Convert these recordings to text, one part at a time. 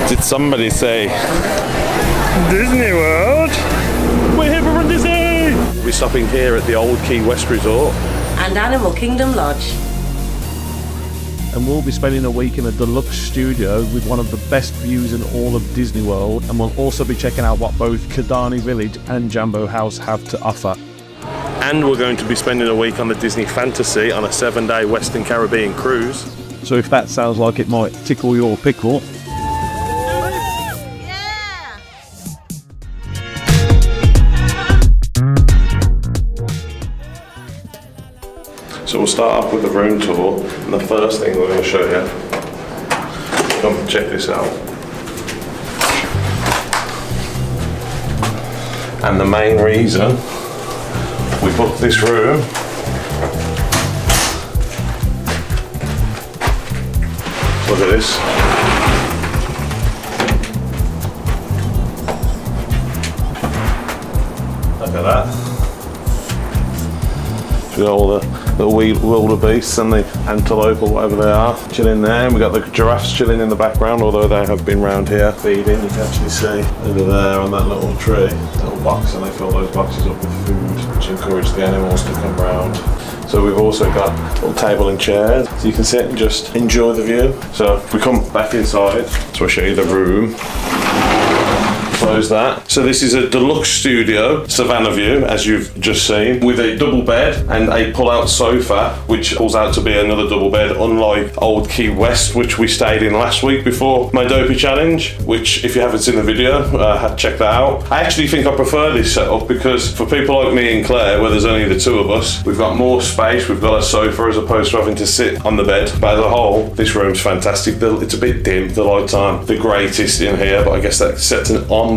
Did somebody say Disney World? we're here for Run Disney? We're stopping here at the old Key West Resort and Animal Kingdom Lodge. And we'll be spending a week in a deluxe studio with one of the best views in all of Disney World, and we'll also be checking out what both Kidani Village and Jambo House have to offer. And we're going to be spending a week on the Disney Fantasy on a 7-day Western Caribbean cruise. So if that sounds like it might tickle your pickle, So we'll start off with the room tour, and the first thing we're going to show you, come check this out. And the main reason we booked this room look at this. Look at that. We got all the wildebeests and the antelope or whatever they are chilling there, and we got the giraffes chilling in the background, although they have been round here feeding. You can actually see over there on that little tree, little box, and they fill those boxes up with food, which encourage the animals to come round. So we've also got a little table and chairs, so you can sit and just enjoy the view. So if we come back inside, so I'll show you the room. Close that. So this is a Deluxe Studio Savanna view, as you've just seen, with a double bed and a pull-out sofa, which pulls out to be another double bed, unlike Old Key West, which we stayed in last week before my Dopey challenge, which if you haven't seen the video, check that out. I actually think I prefer this setup because for people like me and Claire, where there's only the two of us, we've got more space, we've got a sofa as opposed to having to sit on the bed. But as a whole, this room's fantastic. It's a bit dim, the lights aren't the greatest in here, but I guess that sets an ambience.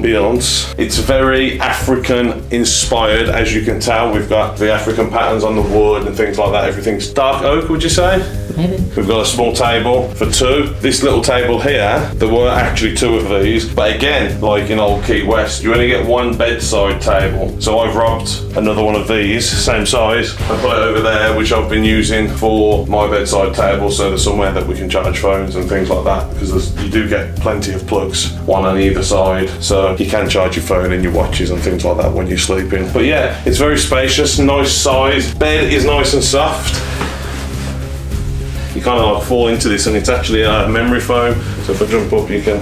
It's very African inspired, as you can tell. We've got the African patterns on the wood and things like that. Everything's dark oak, would you say? Maybe. We've got a small table for two. This little table here, there were actually two of these, but again, like in Old Key West, you only get one bedside table. So I've robbed another one of these, same size. I put it over there, which I've been using for my bedside table, so there's somewhere that we can charge phones and things like that, because you do get plenty of plugs, one on either side, so you can charge your phone and your watches and things like that when you're sleeping. But yeah, it's very spacious, nice size. Bed is nice and soft. You kind of like fall into this, and it's actually a memory foam, so if I jump up you can.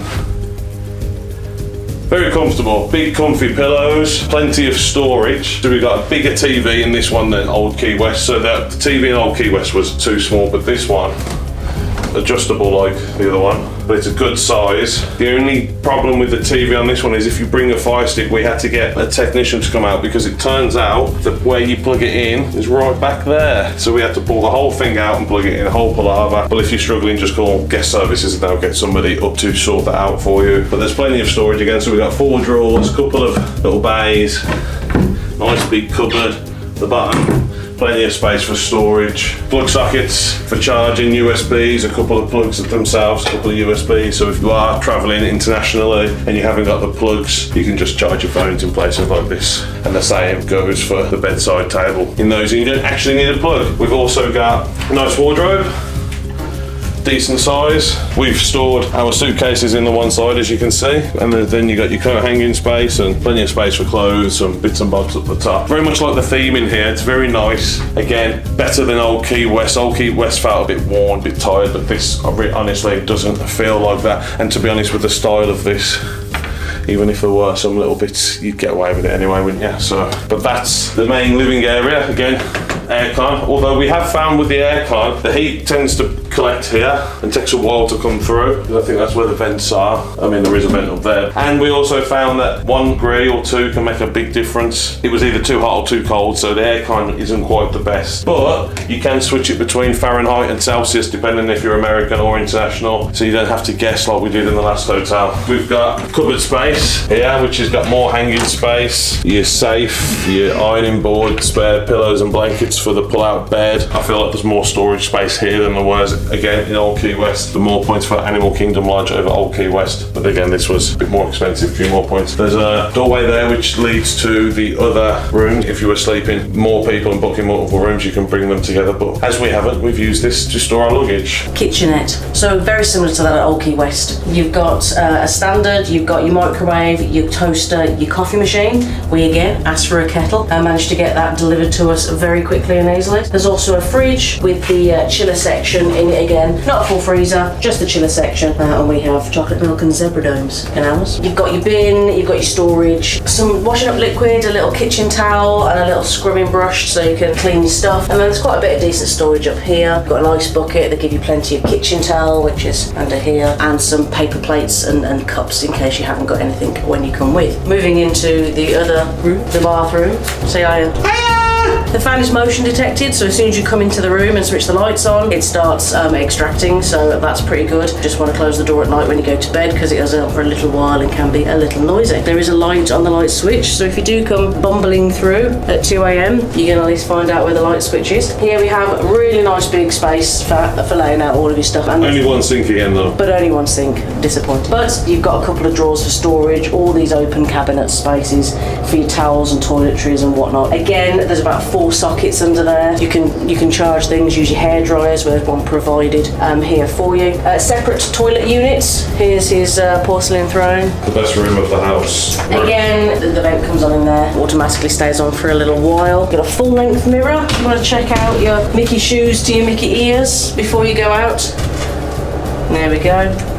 Very comfortable, big comfy pillows, plenty of storage. So we've got a bigger TV in this one than Old Key West, so the TV in Old Key West was too small, but this one, adjustable like the other one, but it's a good size. The only problem with the TV on this one is if you bring a Fire Stick, we had to get a technician to come out, because it turns out that where you plug it in is right back there. So we had to pull the whole thing out and plug it in, a whole palaver. But if you're struggling, just call guest services and they'll get somebody up to sort that out for you. But there's plenty of storage again, so we've got 4 drawers, a couple of little bays, nice big cupboard at the bottom. Plenty of space for storage, plug sockets for charging, USBs, a couple of plugs themselves, a couple of USBs, so if you are travelling internationally and you haven't got the plugs, you can just charge your phones in places like this. And the same goes for the bedside table. In those, you don't actually need a plug. We've also got a nice wardrobe, decent size. We've stored our suitcases in the one side, as you can see, and then you got your coat hanging space and plenty of space for clothes, some bits and bobs at the top. Very much like the theme in here. It's very nice. Again, better than Old Key West. Old Key West felt a bit worn, a bit tired, but this honestly doesn't feel like that. And to be honest, with the style of this, even if there were some little bits, you'd get away with it anyway, wouldn't you? So, but that's the main living area. Again, aircon, although we have found with the aircon, the heat tends to collect here and takes a while to come through. I think that's where the vents are. I mean, there is a vent up there. And we also found that 1 degree or 2 can make a big difference. It was either too hot or too cold, so the aircon isn't quite the best. But you can switch it between Fahrenheit and Celsius, depending if you're American or international, so you don't have to guess like we did in the last hotel. We've got cupboard space here, which has got more hanging space, your safe, your ironing board, spare pillows and blankets for the pull-out bed. I feel like there's more storage space here than there was again in Old Key West. The more points for Animal Kingdom Lodge over Old Key West, but again this was a bit more expensive, a few more points. There's a doorway there which leads to the other room. If you were sleeping more people and booking multiple rooms, you can bring them together, but as we haven't, we've used this to store our luggage. Kitchenette. So very similar to that at Old Key West. You've got a standard, you've got your microwave, your toaster, your coffee machine. We again asked for a kettle and managed to get that delivered to us very quickly and easily. There's also a fridge with the chiller section in it again. Not a full freezer, just the chiller section. And we have chocolate milk and zebra domes in ours. You've got your bin, you've got your storage, some washing up liquid, a little kitchen towel and a little scrubbing brush so you can clean your stuff. And then there's quite a bit of decent storage up here. You've got an ice bucket, they give you plenty of kitchen towel, which is under here, and some paper plates and cups in case you haven't got anything when you come with. Moving into the other room, the bathroom. Say hiya. The fan is motion detected, so as soon as you come into the room and switch the lights on, it starts extracting, so that's pretty good. Just want to close the door at night when you go to bed because it goes out for a little while and can be a little noisy. There is a light on the light switch, so if you do come bumbling through at 2 AM, you can at least find out where the light switch is. Here we have a really nice big space for laying out all of your stuff. And only one sink again though. But only one sink, disappointing. But you've got a couple of drawers for storage, all these open cabinet spaces for your towels and toiletries and whatnot. Again, there's about 4 sockets under there. You can charge things, use your hair dryers, there's one provided here for you. Separate toilet units. Here's his porcelain throne. The best room of the house. Again, the vent comes on in there, automatically stays on for a little while. Got a full length mirror. You want to check out your Mickey shoes to your Mickey ears before you go out. There we go.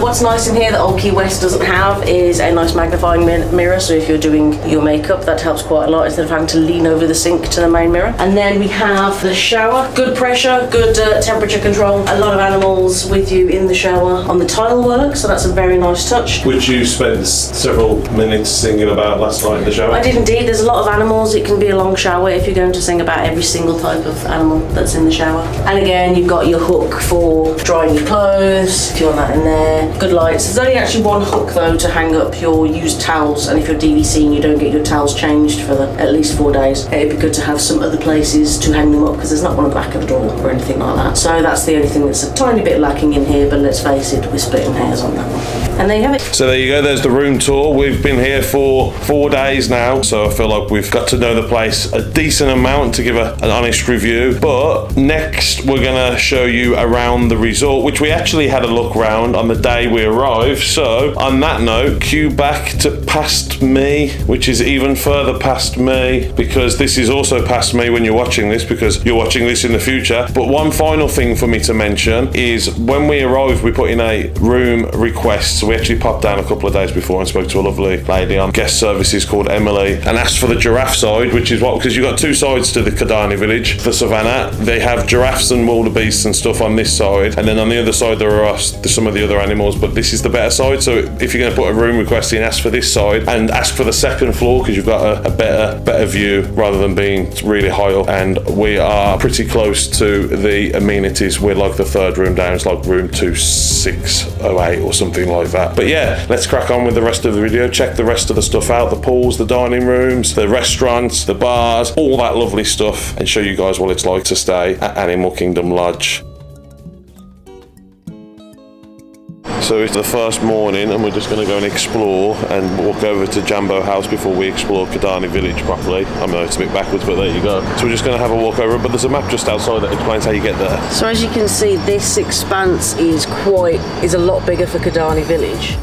What's nice in here that Old Key West doesn't have is a nice magnifying mirror, so if you're doing your makeup, that helps quite a lot instead of having to lean over the sink to the main mirror. And then we have the shower. Good pressure, good temperature control. A lot of animals with you in the shower on the tile work, so that's a very nice touch. Which you spent several minutes singing about last night in the shower. I did indeed. There's a lot of animals. It can be a long shower if you're going to sing about every single type of animal that's in the shower. And again, you've got your hook for drying your clothes, if you want that in there. Good lights. There's only actually one hook though to hang up your used towels, and if you're DVC and you don't get your towels changed for at least 4 days, it'd be good to have some other places to hang them up because there's not one at the back of the door or anything like that. So that's the only thing that's a tiny bit lacking in here, but let's face it, we're splitting hairs on that one. And there you have it. So there you go, there's the room tour. We've been here for 4 days now, so I feel like we've got to know the place a decent amount to give an honest review. But next we're gonna show you around the resort, which we actually had a look round on the day we arrived. So on that note, cue back to past me, which is even further past me, because this is also past me when you're watching this, because you're watching this in the future. But one final thing for me to mention is when we arrived, we put in a room request. So we actually popped down a couple of days before and spoke to a lovely lady on guest services called Emily and asked for the giraffe side, which is what, because you've got 2 sides to the Kidani village. The Savannah, they have giraffes and wildebeests and stuff on this side, and then on the other side there are some of the other animals, but this is the better side. So if you're going to put a room request in, ask for this side and ask for the second floor, because you've got a better view rather than being really high up. And we are pretty close to the amenities. We're like the 3rd room down. It's like room 2608 or something like that. But yeah, let's crack on with the rest of the video. Check the rest of the stuff out, the pools, the dining rooms, the restaurants, the bars, all that lovely stuff, and show you guys what it's like to stay at Animal Kingdom Lodge. So it's the first morning and we're just going to go and explore and walk over to Jambo House before we explore Kidani village properly. I know it's a bit backwards, but there you go. So we're just going to have a walk over, but there's a map just outside that explains how you get there. So as you can see, this expanse is a lot bigger for Kidani village.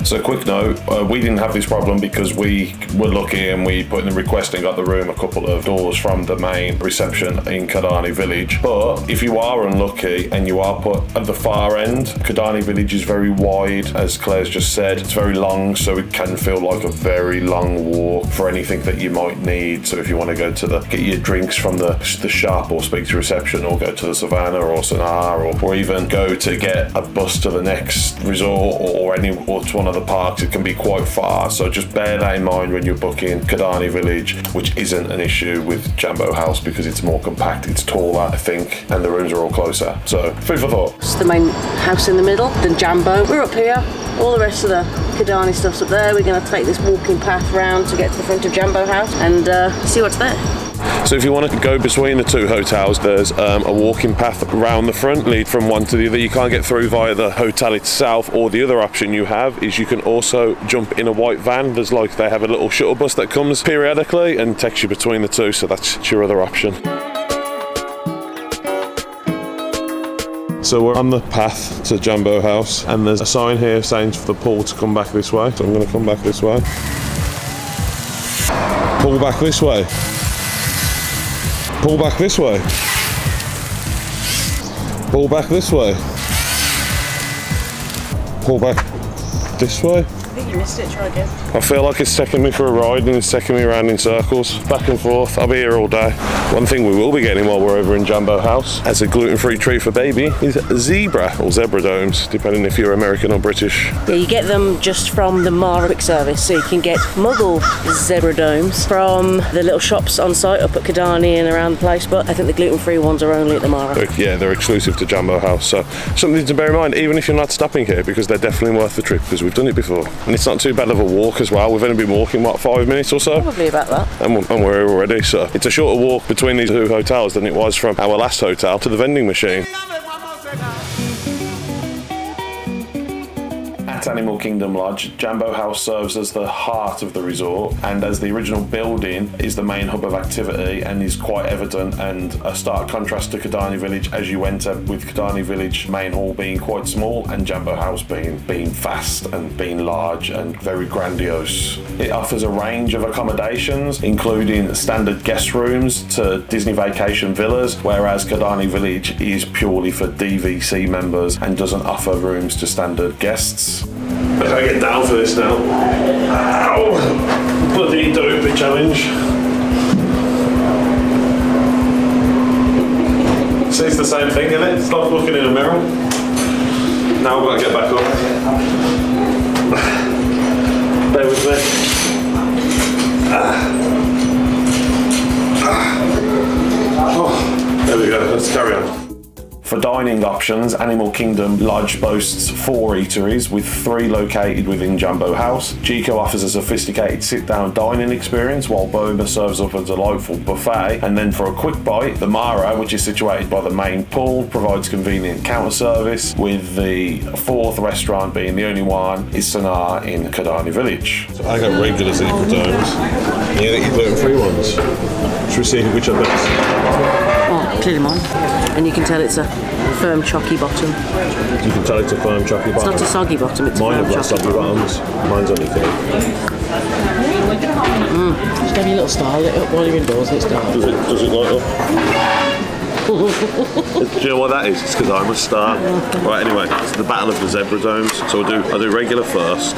So quick note, we didn't have this problem because we were lucky and we put in the request and got the room a couple of doors from the main reception in Kidani village. But if you are unlucky and you are put at the far end, Kidani village is very wide, as Claire's just said. It's very long, so it can feel like a very long walk for anything that you might need. So if you want to go to get your drinks from the shop, or speak to reception, or go to the Savannah or Sanaa, or even go to get a bus to the next resort or to one of the parks, it can be quite far. So just bear that in mind when you're booking Kidani village, which isn't an issue with Jambo House because it's more compact, it's taller, I think, and the rooms are all closer. So food for thought. It's the main house in the middle, then Jambo. We're up here, all the rest of the Kidani stuff's up there. We're going to take this walking path round to get to the front of Jambo House and see what's there. So if you want to go between the two hotels, there's a walking path around the front, lead from one to the other. You can't get through via the hotel itself, or the other option you have is you can also jump in a white van. There's like, they have a little shuttle bus that comes periodically and takes you between the two, so that's your other option. So we're on the path to Jambo House, and there's a sign here saying for the pool to come back this way. So I'm going to come back this way. Pull back this way. Pull back this way. Pull back this way. Pull back this way. I think you missed it, try again. I feel like it's taking me for a ride and it's taking me around in circles, back and forth. I'll be here all day. One thing we will be getting while we're over in Jambo House as a gluten-free treat for baby is zebra or zebra domes, depending if you're American or British. Yeah, you get them just from the Mara quick service, so you can get muggle zebra domes from the little shops on site up at Kidani and around the place, but I think the gluten-free ones are only at the Mara. Yeah, they're exclusive to Jambo House, so something to bear in mind, even if you're not stopping here, because they're definitely worth the trip, because we've done it before. And it's not too bad of a walk as well. We've only been walking, what, 5 minutes or so? Probably about that. And we're here already, so it's a shorter walk between these two hotels than it was from our last hotel to the vending machine. At Animal Kingdom Lodge, Jambo House serves as the heart of the resort, and as the original building is the main hub of activity and is quite evident and a stark contrast to Kidani Village as you enter, with Kidani Village main hall being quite small and Jambo House being vast and being large and very grandiose. It offers a range of accommodations, including standard guest rooms to Disney Vacation Villas, whereas Kidani Village is purely for DVC members and doesn't offer rooms to standard guests. I gotta get down for this now. Ow! Bloody Dopey challenge. See, it's the same thing, isn't it? It's like looking in a mirror. Now I've got to get back up. Bear with me. Oh, there we go. Let's carry on. For dining options, Animal Kingdom Lodge boasts 4 eateries, with 3 located within Jambo House. Jiko offers a sophisticated sit-down dining experience, while Boma serves up a delightful buffet. And then for a quick bite, the Mara, which is situated by the main pool, provides convenient counter service, with the 4th restaurant being the only one is Sanaa in Kidani Village. So I got regular zebra domes. You get gluten-free ones. Should we see which are best? Oh, clearly mine. And you can tell it's a firm chalky bottom. You can tell it's a firm chalky bottom. It's not a soggy bottom, it's mine a firm have got soggy bottoms. Mine's only thin. Just give you a little star lit up while you're indoors and it's dark. Does it light up? Do you know what that is? It's because I'm a star. Right, anyway, it's the battle of the zebra domes. So I'll do regular first.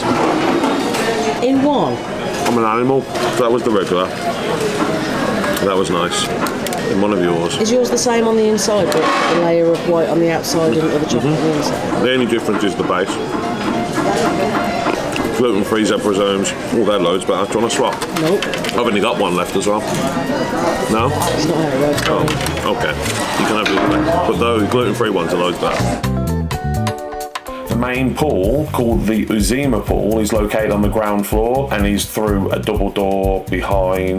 In one? I'm an animal. So that was the regular. That was nice. And one of yours. Is yours the same on the inside, but a layer of white on the outside and the chocolate on the inside? The only difference is the base. Gluten-free zebra domes. Oh, they're loads better. Do you want to swap? Nope. I've only got one left as well. No? It's not how it works. Oh, okay. You can have the other way. But those gluten-free ones are loads better. The main pool, called the Uzima pool, is located on the ground floor and is through a double door between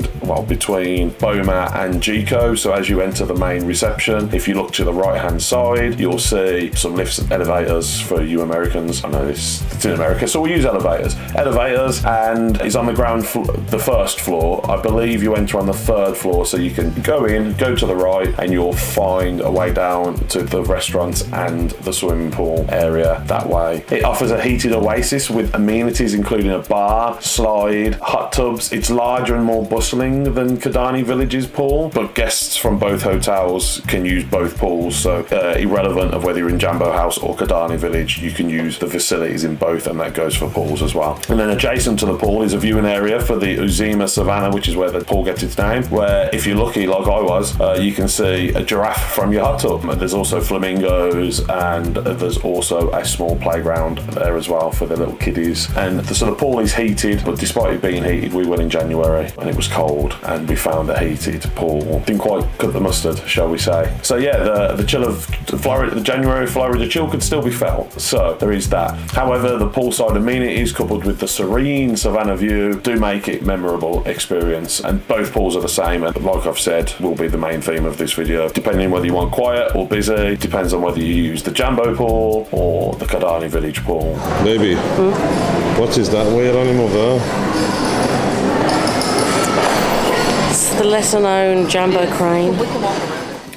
Boma and Jiko. So as you enter the main reception, if you look to the right-hand side, you'll see some lifts and elevators for you Americans. I know it's in America, so we use elevators. Elevators, and it's on the ground floor, the first floor. I believe you enter on the 3rd floor, so you can go in, go to the right, and you'll find a way down to the restaurants and the swimming pool area that way. It offers a heated oasis with amenities including a bar, slide, hot tubs. It's larger and more bustling than Kidani Village's pool, but guests from both hotels can use both pools, so irrelevant of whether you're in Jambo House or Kidani Village, you can use the facilities in both, and that goes for pools as well. And then adjacent to the pool is a viewing area for the Uzima Savanna, which is where the pool gets its name, where if you're lucky like I was, you can see a giraffe from your hot tub. There's also flamingos, and there's also a small play playground there as well for the little kiddies. And the sort of pool is heated, but despite it being heated, we went in January and it was cold, and we found a heated pool didn't quite cut the mustard, shall we say. So yeah, the chill of Florida, the January Florida chill could still be felt. So there is that. However, the poolside amenities coupled with the serene Savannah view do make it a memorable experience, and both pools are the same, and like I've said, will be the main theme of this video. Depending on whether you want quiet or busy, depends on whether you use the Jambo pool or the Kidani village pool. Baby, what is that weird animal there? It's the lesser known Jambo crane.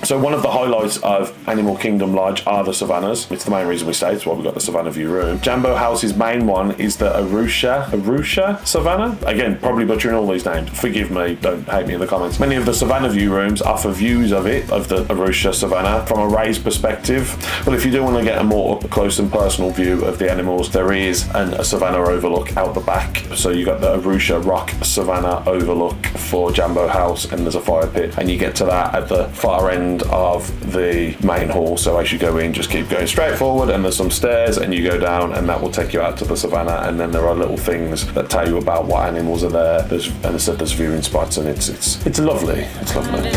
So one of the highlights of Animal Kingdom Lodge are the savannas. It's the main reason we stay. It's why we got the Savannah view room. Jambo House's main one is the Arusha Savanna. Again, probably butchering all these names. Forgive me, don't hate me in the comments. Many of the Savannah view rooms offer views of the Arusha Savanna from a raised perspective. But if you do want to get a more up close and personal view of the animals, there is a Savannah overlook out the back. So you got the Arusha Rock Savannah overlook for Jambo House, and there's a fire pit, and you get to that at the far end of the main hall. So as you go in, just keep going straight forward, and there's some stairs, and you go down, and that will take you out to the savannah. And then there are little things that tell you about what animals are there. And I said there's viewing spots, and it's lovely. It's lovely.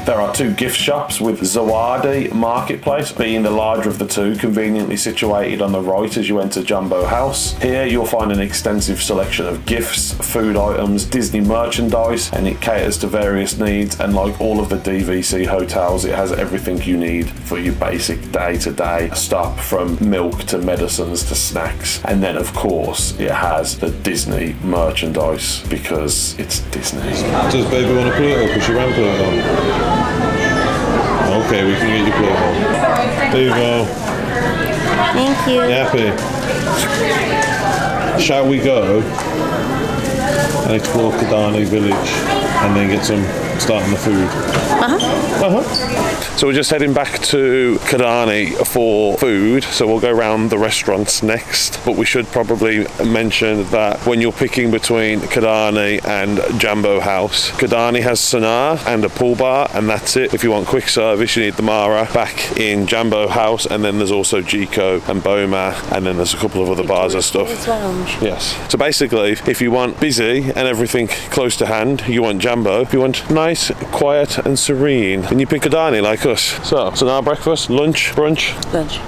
There are two gift shops, with Zawadi Marketplace being the larger of the two, conveniently situated on the right as you enter Jambo House. Here you'll find an extensive selection of gifts, food items, Disney merchandise, and it caters to various needs. And like all of the DVC hotels, it has everything you need for your basic day-to-day stop, from milk to medicines to snacks. And then of course it has the Disney merchandise, because it's Disney. Does baby want to put it up? Because she ran put it on. Okay, we can get you plate on. There you go. Thank you. You happy? Shall we go and explore Kidani village and then get some, start on the food? So we're just heading back to Kidani for food, so we'll go around the restaurants next. But we should probably mention that when you're picking between Kidani and Jambo House, Kidani has Sanaa and a pool bar, and that's it. If you want quick service, you need the Mara back in Jambo House, and then there's also Jiko and Boma, and then there's a couple of other bars and stuff. Yes. So basically, if you want busy and everything close to hand, you want Jambo. If you want nice, quiet and serene, then you pick Kidani like us. So, Sanaa breakfast, lunch, brunch?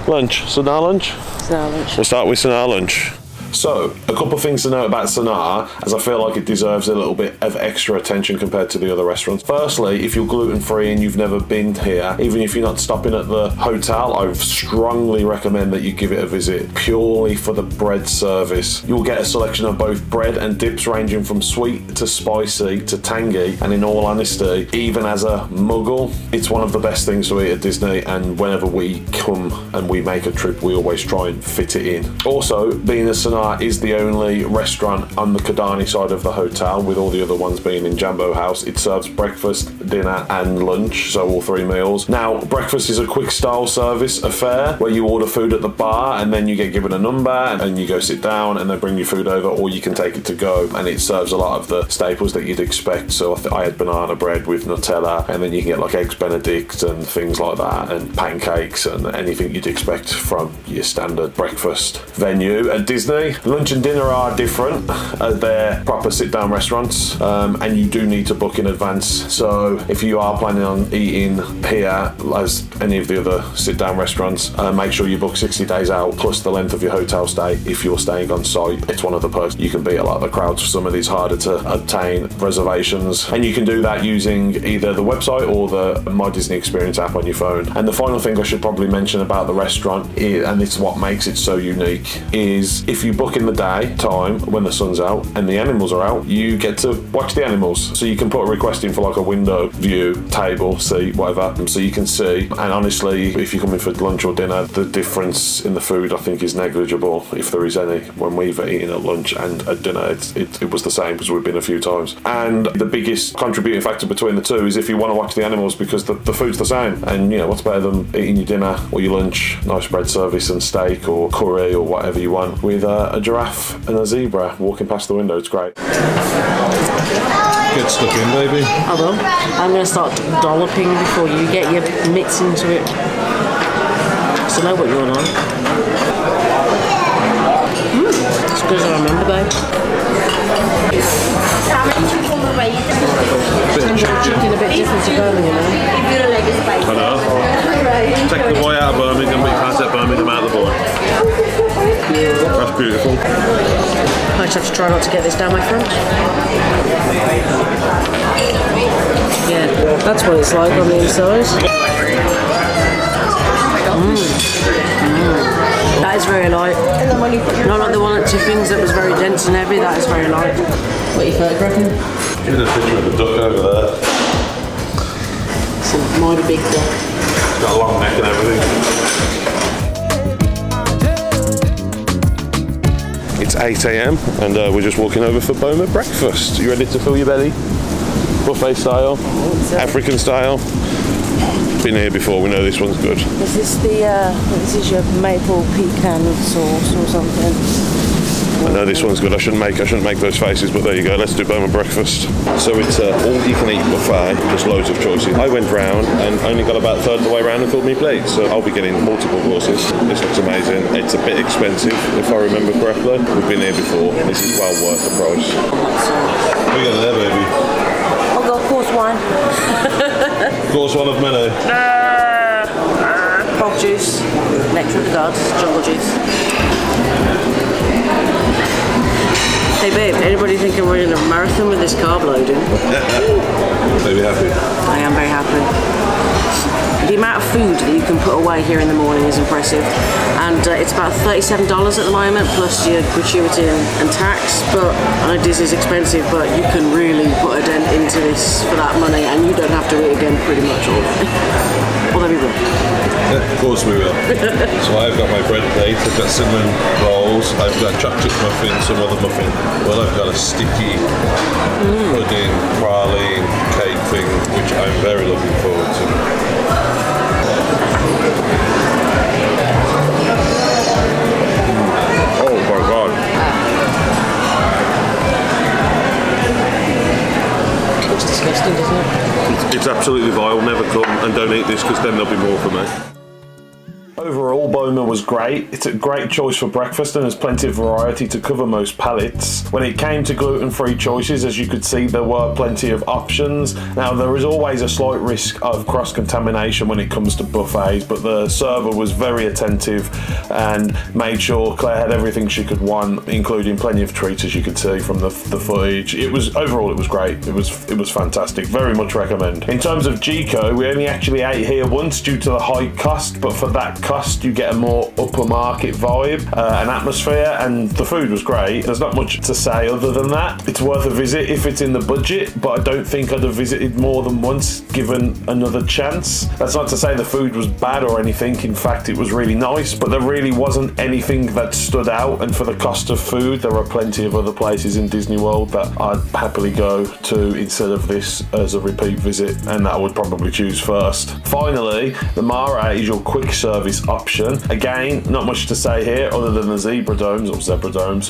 Lunch. Sanaa lunch? Sanaa lunch. We'll start with Sanaa lunch. So, a couple of things to know about Sanaa, as I feel like it deserves a little bit of extra attention compared to the other restaurants. Firstly, if you're gluten-free and you've never been here, even if you're not stopping at the hotel, I strongly recommend that you give it a visit, purely for the bread service. You'll get a selection of both bread and dips ranging from sweet to spicy to tangy, and in all honesty, even as a muggle, it's one of the best things to eat at Disney, and whenever we come and we make a trip, we always try and fit it in. Also, being a Sanaa is the only restaurant on the Kidani side of the hotel, with all the other ones being in Jambo House. It serves breakfast, dinner and lunch, so all three meals. Now, breakfast is a quick style service affair where you order food at the bar and then you get given a number and you go sit down and they bring you food over, or you can take it to go, and it serves a lot of the staples that you'd expect. So I had banana bread with Nutella, and then you can get like eggs Benedict and things like that, and pancakes and anything you'd expect from your standard breakfast venue at Disney. Lunch and dinner are different. They're proper sit-down restaurants, and you do need to book in advance. So if you are planning on eating here, as any of the other sit-down restaurants, make sure you book 60 days out, plus the length of your hotel stay if you're staying on site. It's one of the perks. You can beat a lot of the crowds for some of these harder to obtain reservations, and you can do that using either the website or the My Disney Experience app on your phone. And the final thing I should probably mention about the restaurant, and it's what makes it so unique, is if you book book in the day time when the sun's out and the animals are out, you get to watch the animals. So you can put a request in for like a window view, table, seat, whatever, so you can see. And honestly, if you're coming for lunch or dinner, the difference in the food I think is negligible, if there is any. When we've eaten at lunch and at dinner, it was the same because we've been a few times. And the biggest contributing factor between the two is if you want to watch the animals, because the food's the same. And you know, what's better than eating your dinner or your lunch, nice bread service and steak or curry or whatever you want, with a giraffe and a zebra walking past the window. It's great. Get stuck in, baby. I will. I'm going to start dolloping before you get your mitts into it. So I know what you're on. It's good as I remember, babe. Chicken a bit different to Birmingham, I know. Take the boy out of Birmingham, but you can't take Birmingham out of the boy. That's beautiful. I just have to try not to get this down my front. Yeah, that's what it's like on the inside. That is very light. Not like the one at Tiffin's that was very dense and heavy. That is very light. What are you photographing? Here's a picture of the duck over there. It's a mighty big duck. It's got a long neck and everything. It's 8 AM and we're just walking over for Boma breakfast. You ready to fill your belly? Buffet style, African style. Been here before, we know this one's good. Is this this is your maple pecan sauce or something? I know this one's good. I shouldn't make those faces, but there you go. Let's do Boma breakfast. So it's all you can eat buffet. There's loads of choices. I went round and only got about a third of the way round and filled me plate. So I'll be getting multiple courses. This looks amazing. It's a bit expensive, if I remember correctly. We've been here before. This is well worth the price. What you got there, baby? I'll go course one. Course one of many. Frog juice. Next with the gods. Jungle juice. Hey babe, anybody thinking we're in a marathon with this carb loading? Maybe happy. I am very happy. The amount of food that you can put away here in the morning is impressive, and it's about $37 at the moment plus your gratuity and tax. But I know Disney's expensive, but you can really put a dent into this for that money, and you don't have to eat again pretty much all day. Although we will. Of course we will. So I've got my bread plate, I've got cinnamon rolls, I've got chocolate muffin, some other muffin. Well, I've got a sticky pudding, praline, cake thing, which I'm very looking forward to. Oh my God. Looks disgusting, doesn't it? It's absolutely vile. Never come and don't eat this because then there'll be more for me. Overall, Boma was great. It's a great choice for breakfast and there's plenty of variety to cover most palates. When it came to gluten-free choices, as you could see, there were plenty of options. Now, there is always a slight risk of cross-contamination when it comes to buffets, but the server was very attentive and made sure Claire had everything she could want, including plenty of treats, as you could see from the footage. Overall, it was great. It was fantastic. Very much recommend. In terms of Jiko, we only actually ate here once due to the high cost, but for that cost, you get a more upper market vibe, an atmosphere, and the food was great. There's not much to say other than that. It's worth a visit if it's in the budget, but I don't think I'd have visited more than once given another chance. That's not to say the food was bad or anything. In fact, it was really nice, but there really wasn't anything that stood out, and for the cost of food, there are plenty of other places in Disney World that I'd happily go to instead of this as a repeat visit, and that I would probably choose first. Finally, the Mara is your quick service option. Again, not much to say here other than the zebra domes,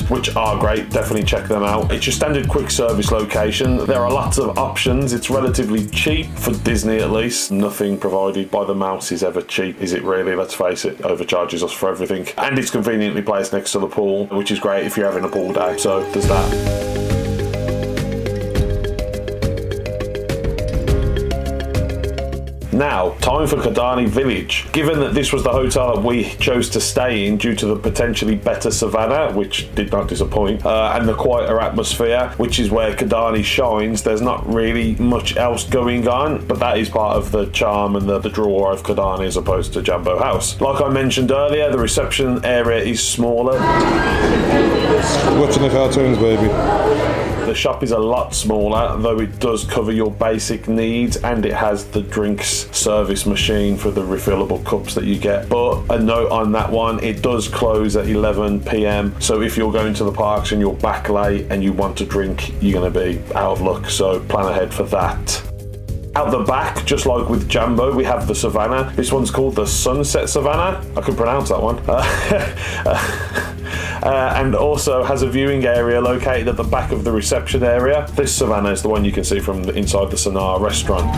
which are great. Definitely check them out. It's your standard quick service location. There are lots of options. It's relatively cheap for Disney, at least. Nothing provided by the mouse is ever cheap, is it really? Let's face it, overcharges us for everything. And it's conveniently placed next to the pool, which is great if you're having a pool day. So there's that. Now, time for Kidani Village. Given that this was the hotel that we chose to stay in due to the potentially better Savannah, which did not disappoint, and the quieter atmosphere, which is where Kidani shines, there's not really much else going on, but that is part of the charm and the draw of Kidani as opposed to Jambo House. Like I mentioned earlier, the reception area is smaller. Watching the cartoons, baby. The shop is a lot smaller, though it does cover your basic needs, and it has the drinks service machine for the refillable cups that you get. But a note on that one, it does close at 11 PM, so if you're going to the parks and you're back late and you want to drink, you're going to be out of luck, so plan ahead for that. Out the back, just like with Jambo, we have the Savannah. This one's called the Sunset Savannah. I can pronounce that one. And also has a viewing area located at the back of the reception area. This Savannah is the one you can see from inside the Sanaa restaurant.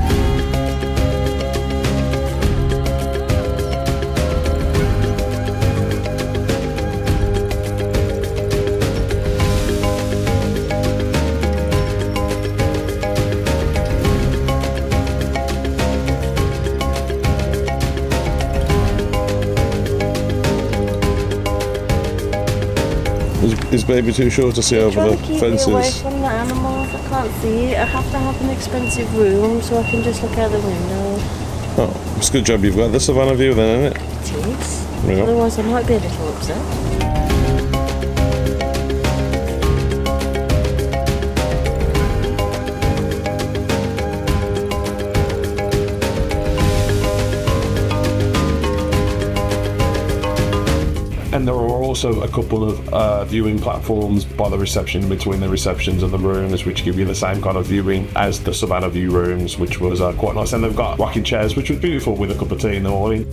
Is baby too short to see over the fences? Away from the animals, I can't see it. I have to have an expensive room so I can just look out the window. Oh, it's a good job you've got the Savannah view then, isn't it? It is. Yeah. Otherwise I might be a little upset. And there are also a couple of viewing platforms by the reception, between the receptions and the rooms, which give you the same kind of viewing as the Savannah view rooms, which was quite nice. And they've got rocking chairs, which was beautiful with a cup of tea in the morning.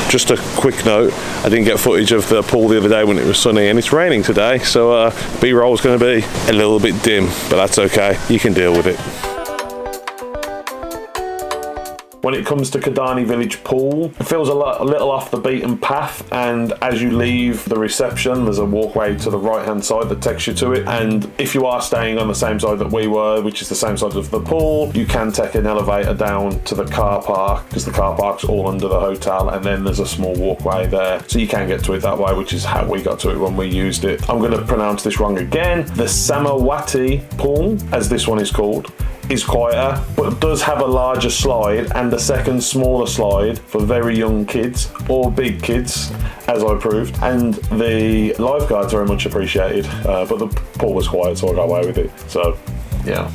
Just a quick note, I didn't get footage of the pool the other day when it was sunny, and it's raining today, so B-roll is going to be a little bit dim, but that's okay, you can deal with it. When it comes to Kidani Village Pool, it feels a little off the beaten path, and as you leave the reception, there's a walkway to the right-hand side that takes you to it, and if you are staying on the same side that we were, which is the same side of the pool, you can take an elevator down to the car park, because the car park's all under the hotel, and then there's a small walkway there, so you can get to it that way, which is how we got to it when we used it. I'm going to pronounce this wrong again. The Samawati Pool, as this one is called, is quieter, but it does have a larger slide and a second smaller slide for very young kids or big kids, as I proved, and the lifeguards are very much appreciated, but the pool was quiet, so I got away with it, so yeah.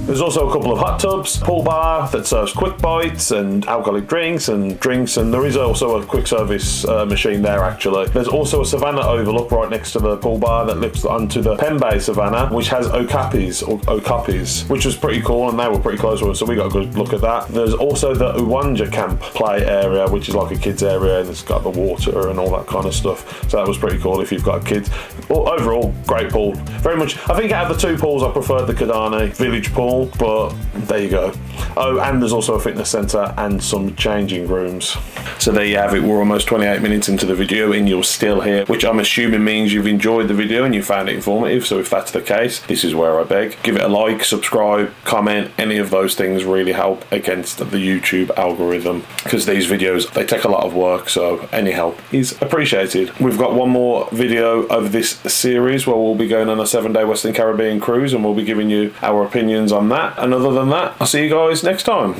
There's also a couple of hot tubs, pool bar that serves quick bites and alcoholic drinks, and there is also a quick service machine there actually. There's also a Savannah overlook right next to the pool bar that looks onto the Pembe Savannah, which has okapis, which was pretty cool, and they were pretty close to us, so we got a good look at that. There's also the Uwanja camp play area, which is like a kids area, and it's got the water and all that kind of stuff, so that was pretty cool if you've got kids. Overall, great pool. Very much, I think out of the two pools I preferred the Kidani Village pool, but there you go. Oh, and there's also a fitness centre and some changing rooms. So there you have it. We're almost 28 minutes into the video and you're still here, which I'm assuming means you've enjoyed the video and you found it informative. So if that's the case, this is where I beg. Give it a like, subscribe, comment. Any of those things really help against the YouTube algorithm, because these videos, they take a lot of work, so any help is appreciated. We've got one more video of this series where we'll be going on a 7-day Western Caribbean cruise, and we'll be giving you our opinions on that. And other than that, I'll see you guys next time.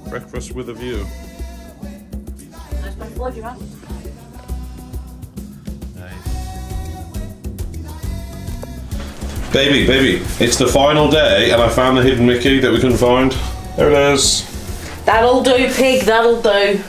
Breakfast with a view. Baby, it's the final day and I found the hidden Mickey that we couldn't find. There it is. That'll do, pig, that'll do.